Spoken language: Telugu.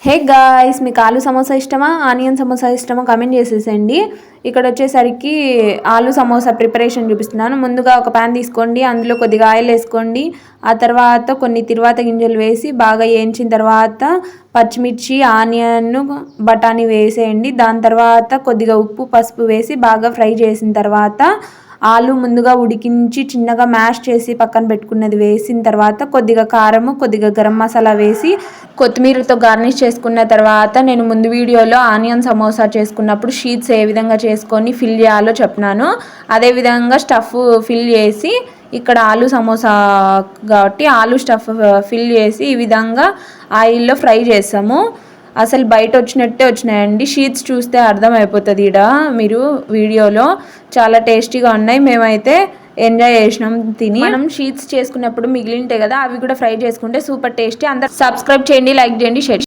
హే గాయ్స్, మీకు ఆలు సమోసా ఇష్టమా, ఆనియన్ సమోసా ఇష్టమా కామెంట్ చేసేసండి. ఇక్కడ వచ్చేసరికి ఆలు సమోసా ప్రిపరేషన్ చూపిస్తున్నాను. ముందుగా ఒక ప్యాన్ తీసుకోండి, అందులో కొద్దిగా ఆయిల్ వేసుకోండి. ఆ తర్వాత కొన్ని తిరువాత గింజలు వేసి బాగా వేయించిన తర్వాత పచ్చిమిర్చి, ఆనియన్, బఠానీ వేసేయండి. దాని తర్వాత కొద్దిగా ఉప్పు, పసుపు వేసి బాగా ఫ్రై చేసిన తర్వాత ఆలు ముందుగా ఉడికించి చిన్నగా మ్యాష్ చేసి పక్కన పెట్టుకున్నది వేసిన తర్వాత కొద్దిగా కారము, కొద్దిగా గరం మసాలా వేసి కొత్తిమీరతో గార్నిష్ చేసుకున్న తర్వాత నేను ముందు వీడియోలో ఆనియన్ సమోసా చేసుకున్నప్పుడు షీట్స్ ఏ విధంగా చేసుకొని ఫిల్ చేయాలో చెప్పినాను. అదేవిధంగా స్టఫ్ ఫిల్ చేసి ఇక్కడ ఆలు సమోసా కాబట్టి ఆలు స్టఫ్ ఫిల్ చేసి ఈ విధంగా ఆయిల్లో ఫ్రై చేసాము. అసలు బయట వచ్చినట్టే వచ్చినాయండి. షీట్స్ చూస్తే అర్థమైపోతుంది. మీరు వీడియోలో చాలా టేస్టీగా ఉన్నాయి. మేమైతే ఎంజాయ్ చేసినాం తిని. మనం షీట్స్ చేసుకున్నప్పుడు మిగిలింటాయి కదా, అవి కూడా ఫ్రై చేసుకుంటే సూపర్ టేస్టీ. అందరు సబ్స్క్రైబ్ చేయండి, లైక్ చేయండి, షేర్